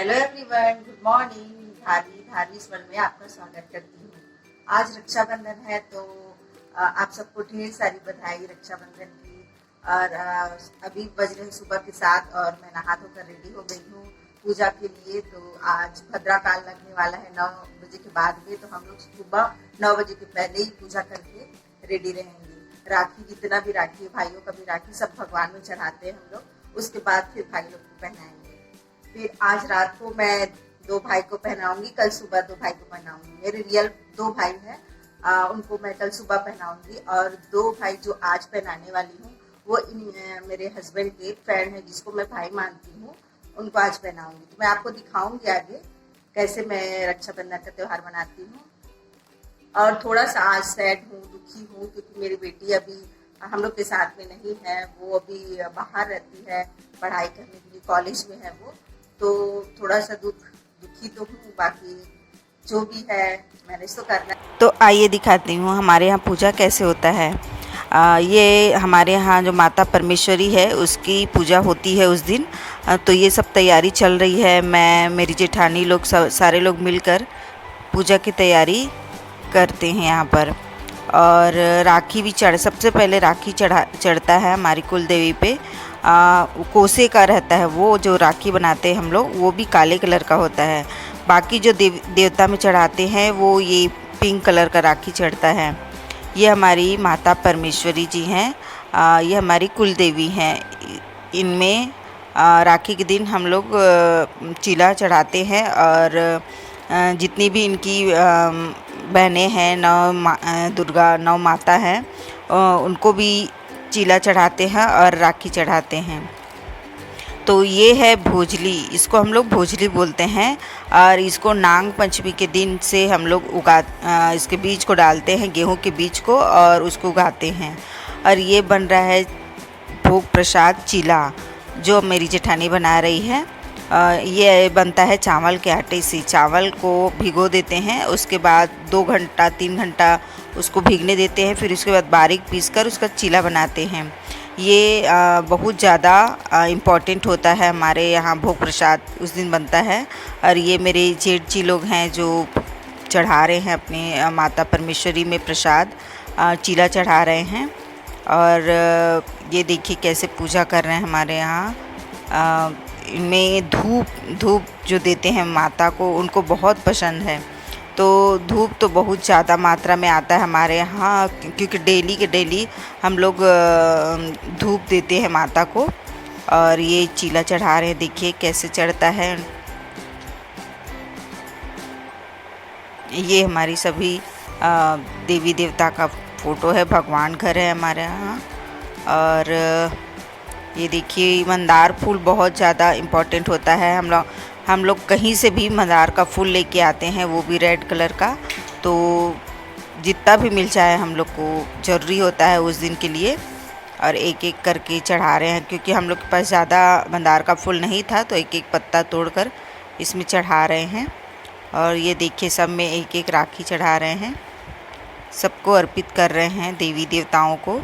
Hello everyone, good morning. Dharavi स्वर में आपका स्वागत करती हूँ। आज रक्षाबंधन है तो आप सबको ढेर सारी बधाई रक्षाबंधन की। और अभी बज रहे सुबह के 7 और मैं नहा धोकर रेडी हो गई हूँ पूजा के लिए। तो आज भद्रा काल लगने वाला है 9 बजे के बाद में, तो हम लोग सुबह 9 बजे के पहले ही पूजा करके रेडी रहेंगे। राखी, जितना भी राखी है, भाइयों का भी राखी, सब भगवान में चढ़ाते हैं हम लोग। उसके बाद फिर भाई लोग को पहनाएंगे। फिर आज रात को मैं 2 भाई को पहनाऊंगी, कल सुबह 2 भाई को पहनाऊंगी। मेरे रियल 2 भाई हैं, उनको मैं कल सुबह पहनाऊंगी। और 2 भाई जो आज पहनाने वाली हूँ वो मेरे हस्बैंड के फ्रेंड है, जिसको मैं भाई मानती हूँ, उनको आज पहनाऊंगी। तो मैं आपको दिखाऊंगी आगे कैसे मैं रक्षाबंधन का त्यौहार मनाती हूँ। और थोड़ा सा आज सैड हूँ, दुखी हूँ, क्योंकि मेरी बेटी अभी हम लोग के साथ में नहीं है। वो अभी बाहर रहती है, पढ़ाई करने के लिए कॉलेज में है वो। तो थोड़ा सा दुखी तो हूँ, बाकी जो भी है मैनेज तो करना है। तो आइए दिखाती हूँ हमारे यहाँ पूजा कैसे होता है। ये हमारे यहाँ जो माता परमेश्वरी है उसकी पूजा होती है उस दिन। तो ये सब तैयारी चल रही है। मैं, मेरी जेठानी लोग, सारे लोग मिलकर पूजा की तैयारी करते हैं यहाँ पर। और राखी भी सबसे पहले राखी चढ़ता है हमारी कुल देवी पे। कोसे का रहता है वो, जो राखी बनाते हैं हम लोग, वो भी काले कलर का होता है। बाकी जो देवता में चढ़ाते हैं वो ये पिंक कलर का राखी चढ़ता है। ये हमारी माता परमेश्वरी जी हैं। ये हमारी कुल देवी हैं। इनमें राखी के दिन हम लोग चीला चढ़ाते हैं। और जितनी भी इनकी बहनें हैं, दुर्गा 9 माता हैं, उनको भी चीला चढ़ाते हैं और राखी चढ़ाते हैं। तो ये है भोजली, इसको हम लोग भोजली बोलते हैं। और इसको नाग पंचमी के दिन से हम लोग इसके बीज को डालते हैं, गेहूं के बीज को, और उसको उगाते हैं। और ये बन रहा है भोग प्रसाद चीला, जो मेरी जेठानी बना रही है। ये बनता है चावल के आटे से। चावल को भिगो देते हैं, उसके बाद 2 घंटा 3 घंटा उसको भीगने देते हैं। फिर उसके बाद बारीक पीसकर उसका चीला बनाते हैं। ये बहुत ज़्यादा इम्पॉर्टेंट होता है हमारे यहाँ। भोग प्रसाद उस दिन बनता है। और ये मेरे जेठ जी लोग हैं जो चढ़ा रहे हैं अपने माता परमेश्वरी में प्रसाद, चीला चढ़ा रहे हैं। और ये देखिए कैसे पूजा कर रहे हैं हमारे यहाँ। इनमें धूप जो देते हैं माता को, उनको बहुत पसंद है। तो धूप तो बहुत ज़्यादा मात्रा में आता है हमारे यहाँ, क्योंकि डेली के डेली हम लोग धूप देते हैं माता को। और ये चीला चढ़ा रहे हैं, देखिए कैसे चढ़ता है। ये हमारी सभी देवी देवता का फ़ोटो है, भगवान घर है हमारे यहाँ। और ये देखिए मंदार फूल बहुत ज़्यादा इम्पॉर्टेंट होता है। हम लोग कहीं से भी मंदार का फूल लेके आते हैं, वो भी रेड कलर का। तो जितना भी मिल जाए हम लोग को ज़रूरी होता है उस दिन के लिए। और एक एक करके चढ़ा रहे हैं, क्योंकि हम लोग के पास ज़्यादा मंदार का फूल नहीं था, तो एक एक पत्ता तोड़कर इसमें चढ़ा रहे हैं। और ये देखिए सब में एक एक राखी चढ़ा रहे हैं, सबको अर्पित कर रहे हैं देवी देवताओं को।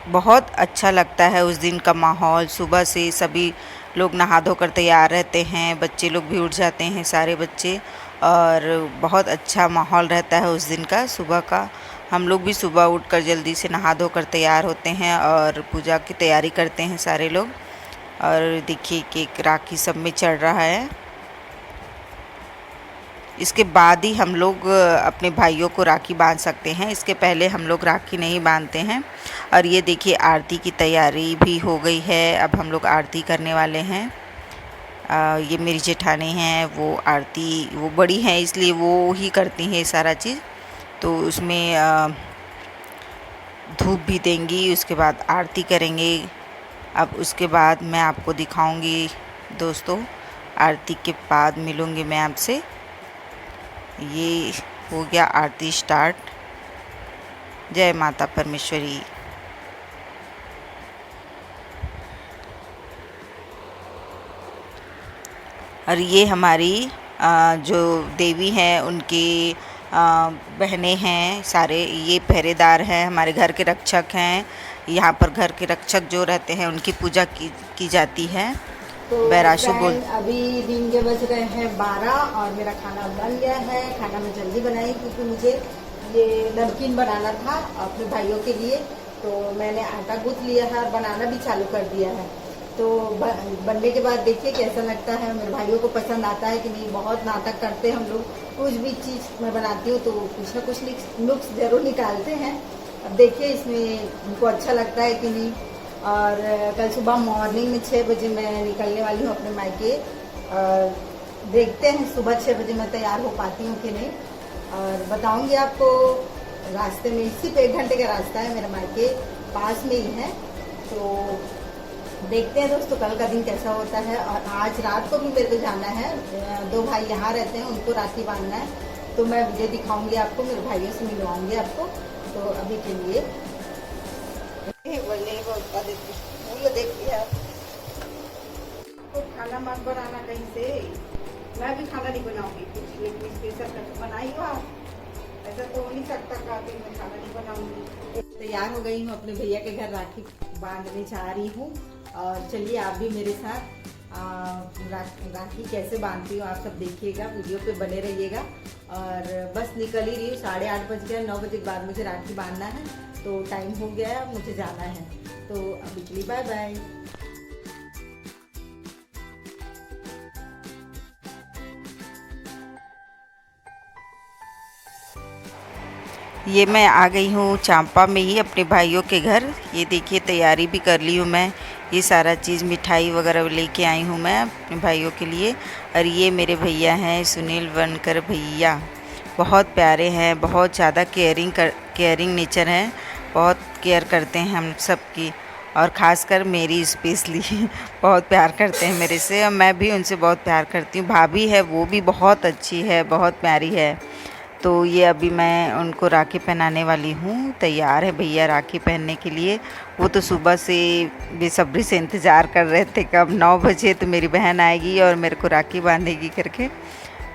बहुत अच्छा लगता है उस दिन का माहौल। सुबह से सभी लोग नहा धोकर तैयार रहते हैं, बच्चे लोग भी उठ जाते हैं, सारे बच्चे। और बहुत अच्छा माहौल रहता है उस दिन का, सुबह का। हम लोग भी सुबह उठकर जल्दी से नहा धोकर तैयार होते हैं और पूजा की तैयारी करते हैं सारे लोग। और देखिए कि राखी सब में चढ़ रहा है। इसके बाद ही हम लोग अपने भाइयों को राखी बांध सकते हैं, इसके पहले हम लोग राखी नहीं बांधते हैं। और ये देखिए आरती की तैयारी भी हो गई है, अब हम लोग आरती करने वाले हैं। ये मेरी जेठानी हैं, वो आरती, वो बड़ी हैं इसलिए वो ही करती हैं सारा चीज़। तो उसमें धूप भी देंगी, उसके बाद आरती करेंगे। अब उसके बाद मैं आपको दिखाऊंगी दोस्तों, आरती के बाद मिलूँगी मैं आपसे। ये हो गया आरती स्टार्ट। जय माता परमेश्वरी। और ये हमारी जो देवी हैं उनकी बहनें हैं सारे, ये पहरेदार हैं, हमारे घर के रक्षक हैं। यहाँ पर घर के रक्षक जो रहते हैं उनकी पूजा की जाती है। तो बैराशो बोल। अभी दिन के बज रहे हैं 12 और मेरा खाना बन गया है। खाना मैं जल्दी बनाई क्योंकि मुझे ये नमकीन बनाना था अपने भाइयों के लिए, तो मैंने आटा गूंथ लिया है और बनाना भी चालू कर दिया है। तो बनने के बाद देखिए कैसा लगता है, मेरे भाइयों को पसंद आता है कि नहीं। बहुत नाटक करते हैं हम लोग, कुछ भी चीज़ मैं बनाती हूँ तो कुछ ना कुछ नुक्स जरूर निकालते हैं। अब देखिए इसमें उनको अच्छा लगता है कि नहीं। और कल सुबह मॉर्निंग में 6 बजे मैं निकलने वाली हूँ अपने मायके। देखते हैं सुबह 6 बजे मैं तैयार हो पाती हूँ कि नहीं, और बताऊंगी आपको। रास्ते में सिर्फ 1 घंटे का रास्ता है, मेरा मायके पास में ही है। तो देखते हैं दोस्तों कल का दिन कैसा होता है। और आज रात को भी मेरे को जाना है, 2 भाई यहाँ रहते हैं, उनको राखी बांधना है। तो मैं वीडियो दिखाऊंगी आपको, मेरे भाइयों से मिलवाऊंगी आपको। तो अभी के लिए देख लिया तो खाना मत बनाना कहीं से, मैं भी खाना नहीं बनाऊंगी कुछ, लेकिन स्पेशल करके बनाई हो आप। ऐसा तो हो नहीं सकता कि मैं खाना नहीं बनाऊंगी। तैयार हो गई हूँ, अपने भैया के घर राखी बांधने जा रही हूँ। और चलिए आप भी मेरे साथ राखी कैसे बांधती हूँ आप सब देखिएगा, वीडियो पे बने रहिएगा। और बस निकल ही रही हूँ, 8:30 बज गया। 9 बजे के बाद मुझे राखी बांधना है, तो टाइम हो गया है, मुझे जाना है। तो अभी के लिए बाय बाय। ये मैं आ गई हूँ चांपा में ही अपने भाइयों के घर। ये देखिए तैयारी भी कर ली हूँ मैं, ये सारा चीज़ मिठाई वगैरह लेके आई हूँ मैं अपने भाइयों के लिए। और ये मेरे भैया हैं सुनील वनकर भैया, बहुत प्यारे हैं, बहुत ज़्यादा केयरिंग नेचर हैं, बहुत केयर करते हैं हम सब की, और ख़ासकर मेरी स्पेशली बहुत प्यार करते हैं मेरे से, और मैं भी उनसे बहुत प्यार करती हूँ। भाभी है वो भी बहुत अच्छी है, बहुत प्यारी है। तो ये अभी मैं उनको राखी पहनाने वाली हूँ, तैयार है भैया राखी पहनने के लिए। वो तो सुबह से बेसब्री से इंतज़ार कर रहे थे कब 9 बजे तो मेरी बहन आएगी और मेरे को राखी बांधेगी करके।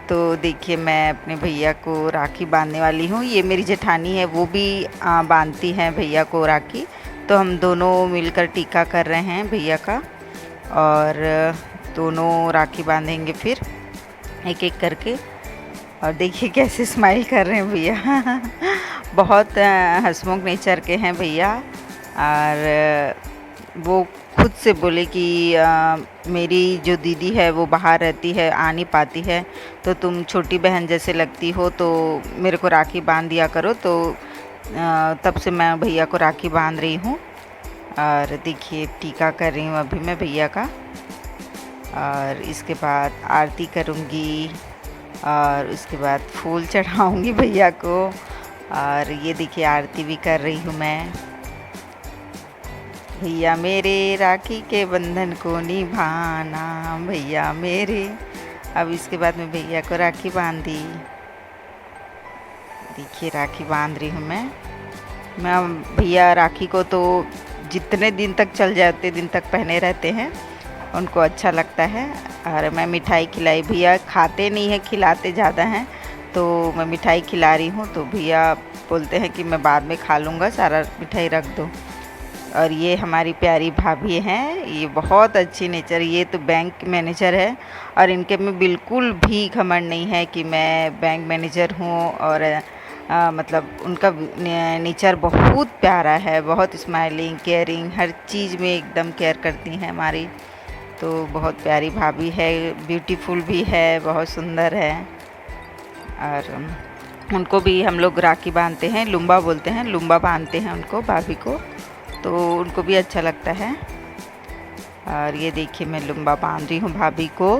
तो देखिए मैं अपने भैया को राखी बांधने वाली हूँ। ये मेरी जेठानी है, वो भी बांधती हैं भैया को राखी। तो हम दोनों मिलकर टीका कर रहे हैं भैया का, और दोनों राखी बांधेंगे फिर एक एक करके। और देखिए कैसे स्माइल कर रहे हैं भैया बहुत हंसमुख नेचर के हैं भैया। और वो खुद से बोले कि मेरी जो दीदी है वो बाहर रहती है, आ नहीं पाती है, तो तुम छोटी बहन जैसे लगती हो, तो मेरे को राखी बांध दिया करो। तो तब से मैं भैया को राखी बांध रही हूँ। और देखिए टीका कर रही हूँ अभी मैं भैया का, और इसके बाद आरती करूँगी, और उसके बाद फूल चढ़ाऊँगी भैया को। और ये देखिए आरती भी कर रही हूँ मैं। भैया मेरे राखी के बंधन को निभाना, भैया मेरे। अब इसके बाद में भैया को राखी बांध दी। देखिए राखी बांध रही हूँ मैं भैया राखी को तो जितने दिन तक चल जाए उतने दिन तक पहने रहते हैं, उनको अच्छा लगता है। और मैं मिठाई खिलाई, भैया खाते नहीं हैं, खिलाते ज़्यादा हैं, तो मैं मिठाई खिला रही हूँ। तो भैया बोलते हैं कि मैं बाद में खा लूँगा, सारा मिठाई रख दो। और ये हमारी प्यारी भाभी हैं, ये बहुत अच्छी नेचर, ये तो बैंक मैनेजर है, और इनके में बिल्कुल भी घमंड नहीं है कि मैं बैंक मैनेजर हूँ। और मतलब उनका नेचर बहुत प्यारा है, बहुत स्माइलिंग, केयरिंग, हर चीज़ में एकदम केयर करती हैं हमारी। तो बहुत प्यारी भाभी है, ब्यूटीफुल भी है, बहुत सुंदर है। और उनको भी हम लोग राखी बांधते हैं, लुम्बा बोलते हैं, लुम्बा बांधते हैं उनको, भाभी को, तो उनको भी अच्छा लगता है। और ये देखिए मैं लुम्बा बांध रही हूँ भाभी को।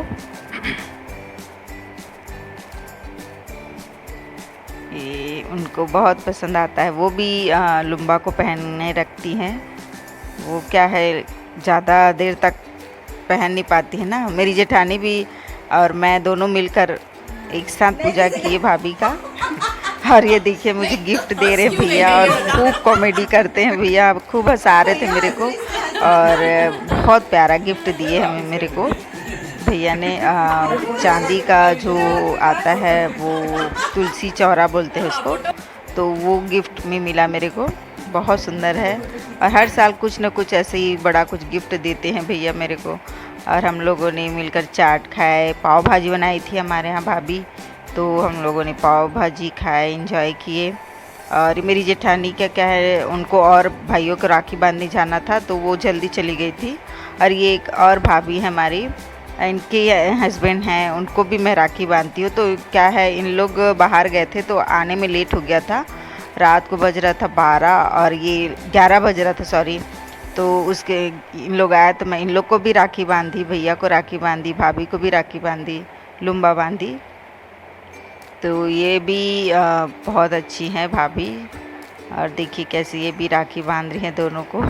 ये उनको बहुत पसंद आता है, वो भी लुम्बा को पहनने रखती हैं। वो क्या है ज़्यादा देर तक पहन नहीं पाती है ना। मेरी जेठानी भी और मैं दोनों मिलकर एक साथ पूजा किए भाभी का। और ये देखिए मुझे गिफ्ट दे रहे हैं भैया, और खूब कॉमेडी करते हैं भैया, खूब हंसा रहे थे मेरे को, और बहुत प्यारा गिफ्ट दिए हमें मेरे को भैया ने। चांदी का जो आता है वो तुलसी चौरा बोलते हैं उसको, तो वो गिफ्ट में मिला मेरे को, बहुत सुंदर है। और हर साल कुछ न कुछ ऐसे ही बड़ा कुछ गिफ्ट देते हैं भैया मेरे को, और हम लोगों ने मिलकर चाट खाए, पाव भाजी बनाई थी हमारे यहाँ भाभी, तो हम लोगों ने पाव भाजी खाए, एंजॉय किए। और मेरी जेठानी क्या है, उनको और भाइयों को राखी बांधने जाना था तो वो जल्दी चली गई थी। और ये एक और भाभी है हमारी, इनके हस्बैंड हैं, उनको भी मैं राखी बांधती हूँ। तो क्या है, इन लोग बाहर गए थे तो आने में लेट हो गया था, रात को बज रहा था 12 और ये 11 बज रहा था, सॉरी। तो उसके इन लोग आए तो मैं इन लोग को भी राखी बांधी, भैया को राखी बांधी, भाभी को भी राखी बांधी, लुम्बा बांधी। तो ये भी बहुत अच्छी हैं भाभी। और देखिए कैसे ये भी राखी बांध रही हैं दोनों को।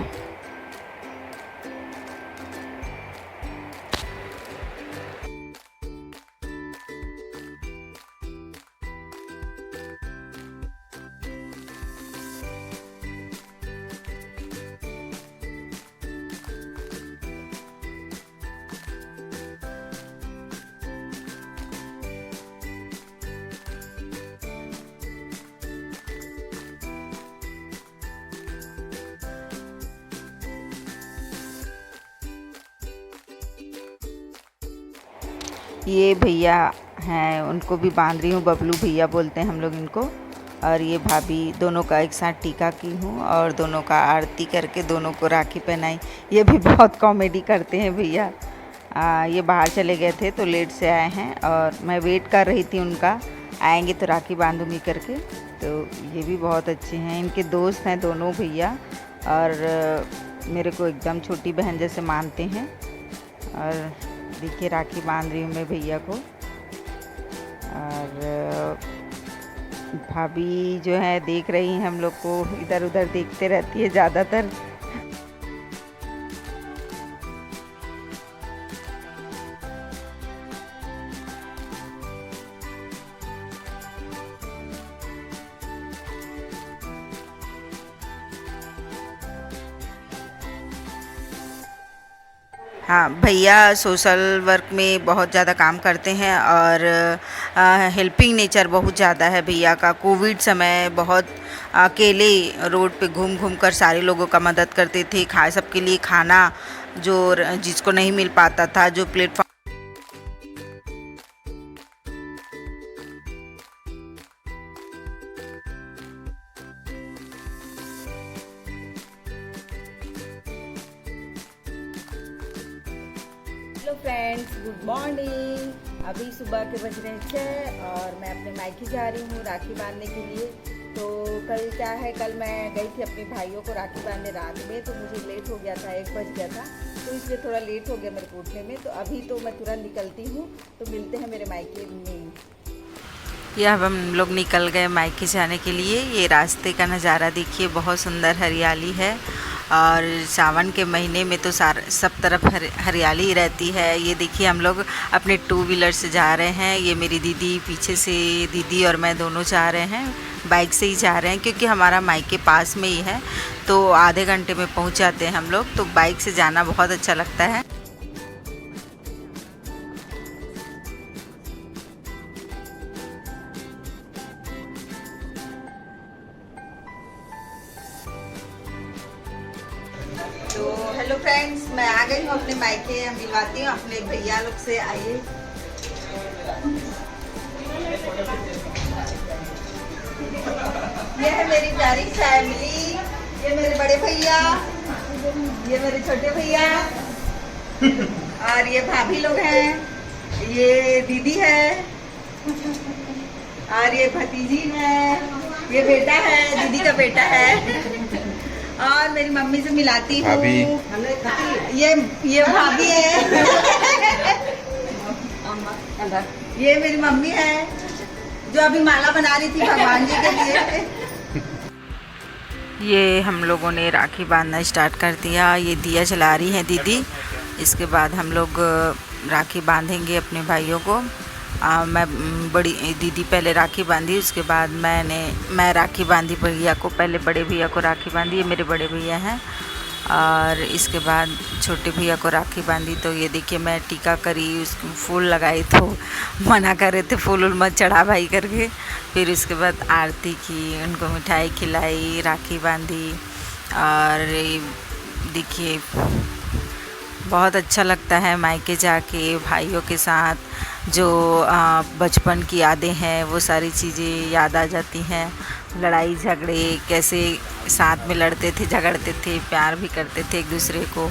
ये भैया हैं, उनको भी बांध रही हूँ, बबलू भैया बोलते हैं हम लोग इनको। और ये भाभी, दोनों का एक साथ टीका की हूँ और दोनों का आरती करके दोनों को राखी पहनाई। ये भी बहुत कॉमेडी करते हैं भैया। ये बाहर चले गए थे तो लेट से आए हैं और मैं वेट कर रही थी उनका, आएंगे तो राखी बांधूंगी करके। तो ये भी बहुत अच्छे हैं, इनके दोस्त हैं दोनों भैया, और मेरे को एकदम छोटी बहन जैसे मानते हैं। और देखिए राखी बांध रही हूँ मैं भैया को। और भाभी जो है देख रही हैं हम लोग को, इधर उधर देखते रहती है ज़्यादातर। हाँ, भैया सोशल वर्क में बहुत ज़्यादा काम करते हैं और हेल्पिंग नेचर बहुत ज़्यादा है भैया का। कोविड समय बहुत अकेले रोड पे घूम घूम कर सारे लोगों का मदद करते थे, सबके लिए खाना जो जिसको नहीं मिल पाता था, जो platform. Hello friends, good morning. अभी सुबह के बज रहे हैं 6 और मैं अपने मायके जा रही हूँ राखी बांधने के लिए। तो कल क्या है, कल मैं गई थी अपने भाइयों को राखी बांधने रात में, तो मुझे लेट हो गया था, 1 बज गया था, तो इसलिए थोड़ा लेट हो गया मेरे को उठने में। तो अभी तो मैं तुरंत निकलती हूँ, तो मिलते हैं मेरे मायके में। ये अब हम लोग निकल गए मायके जाने के लिए। ये रास्ते का नज़ारा देखिए, बहुत सुंदर हरियाली है और सावन के महीने में तो सब तरफ हरियाली ही रहती है। ये देखिए हम लोग अपने 2 व्हीलर से जा रहे हैं। ये मेरी दीदी पीछे से, दीदी और मैं दोनों जा रहे हैं, बाइक से ही जा रहे हैं क्योंकि हमारा मायके पास में ही है, तो आधे घंटे में पहुंच जाते हैं हम लोग। तो बाइक से जाना बहुत अच्छा लगता है। तो हेलो फ्रेंड्स, मैं आ गई हूँ अपने मायके, मिलवाती हूँ अपने भैया लोग से। आइए, ये है मेरी प्यारी फैमिली। ये मेरे बड़े भैया, ये मेरे छोटे भैया और ये भाभी लोग हैं, ये दीदी है और ये भतीजी है, ये बेटा है, दीदी का बेटा है। और मेरी मम्मी से मिलाती हूँ, ये भाभी है। ये मेरी मम्मी है जो अभी माला बना रही थी भगवान जी के लिए। ये हम लोगों ने राखी बांधना स्टार्ट कर दिया। ये दिया जला रही है दीदी। इसके बाद हम लोग राखी बांधेंगे अपने भाइयों को। मैं बड़ी दीदी पहले राखी बांधी, उसके बाद मैं राखी बांधी भैया को, पहले बड़े भैया को राखी बांधी, ये मेरे बड़े भैया हैं। और इसके बाद छोटे भैया को राखी बांधी। तो ये देखिए मैं टीका करी, उसको फूल लगाई, तो मना कर रहे थे फूल मत चढ़ा भाई करके। फिर उसके बाद आरती की, उनको मिठाई खिलाई, राखी बांधी। और देखिए बहुत अच्छा लगता है मायके जाके भाइयों के साथ, जो बचपन की यादें हैं वो सारी चीज़ें याद आ जाती हैं। लड़ाई झगड़े कैसे साथ में लड़ते थे, झगड़ते थे, प्यार भी करते थे एक दूसरे को।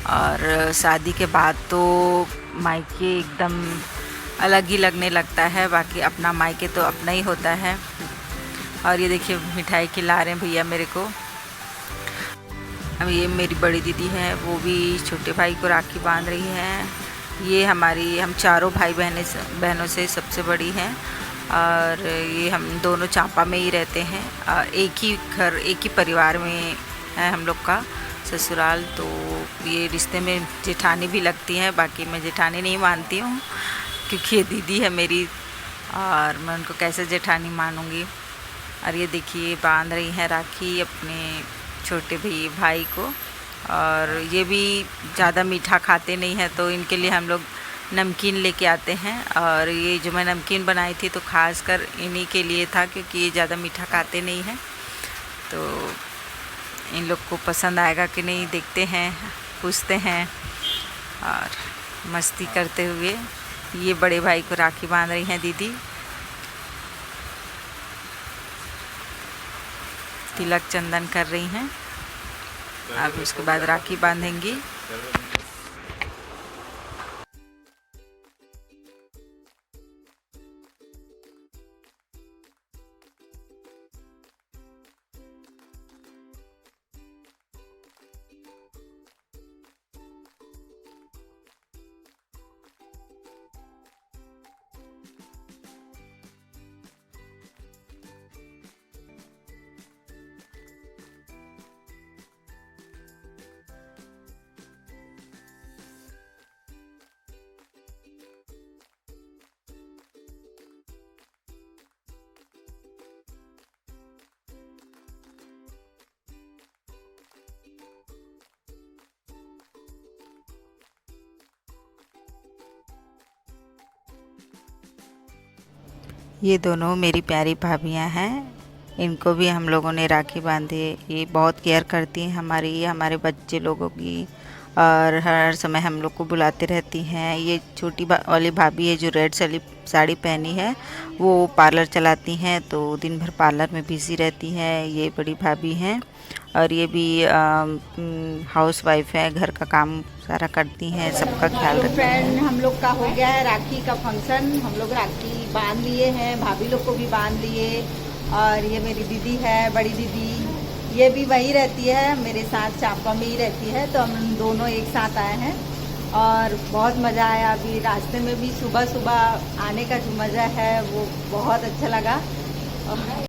और शादी के बाद तो मायके एकदम अलग ही लगने लगता है, बाकी अपना मायके तो अपना ही होता है। और ये देखिए मिठाई खिला रहे हैं भैया मेरे को। अब ये मेरी बड़ी दीदी है, वो भी छोटे भाई को राखी बांध रही है। ये हम चारों भाई बहनों से सबसे बड़ी हैं, और ये हम दोनों चांपा में ही रहते हैं। एक ही घर, एक ही परिवार में है हम लोग का ससुराल। तो ये रिश्ते में जेठानी भी लगती हैं, बाकी मैं जेठानी नहीं मानती हूँ क्योंकि ये दीदी है मेरी, और मैं उनको कैसे जेठानी मानूँगी। और ये देखिए बांध रही हैं राखी अपने छोटे भाई को। और ये भी ज़्यादा मीठा खाते नहीं हैं, तो इनके लिए हम लोग नमकीन लेके आते हैं। और ये जो मैं नमकीन बनाई थी तो ख़ासकर इन्हीं के लिए था, क्योंकि ये ज़्यादा मीठा खाते नहीं हैं। तो इन लोग को पसंद आएगा कि नहीं देखते हैं, पूछते हैं। और मस्ती करते हुए ये बड़े भाई को राखी बांध रही हैं दीदी। तिलक चंदन कर रही हैं, अब उसके बाद राखी बांधेंगी। ये दोनों मेरी प्यारी भाभियां हैं, इनको भी हम लोगों ने राखी बांधी है। ये बहुत केयर करती हैं हमारे बच्चे लोगों की, और हर समय हम लोग को बुलाते रहती हैं। ये छोटी वाली भाभी है जो रेड साड़ी पहनी है, वो पार्लर चलाती हैं, तो दिन भर पार्लर में बिज़ी रहती हैं। ये बड़ी भाभी हैं, और ये भी हाउस वाइफ है, घर का काम सारा करती हैं, सबका ख्याल रखती हैं। फ्रेंड, हम लोग का हो गया है राखी का फंक्शन। हम लोग राखी बांध लिए हैं, भाभी लोग को भी बांध लिए। और ये मेरी दीदी है, बड़ी दीदी, ये भी वही रहती है मेरे साथ, चांपा में ही रहती है। तो हम दोनों एक साथ आए हैं और बहुत मज़ा आया। अभी रास्ते में भी सुबह सुबह आने का जो मज़ा है वो बहुत अच्छा लगा।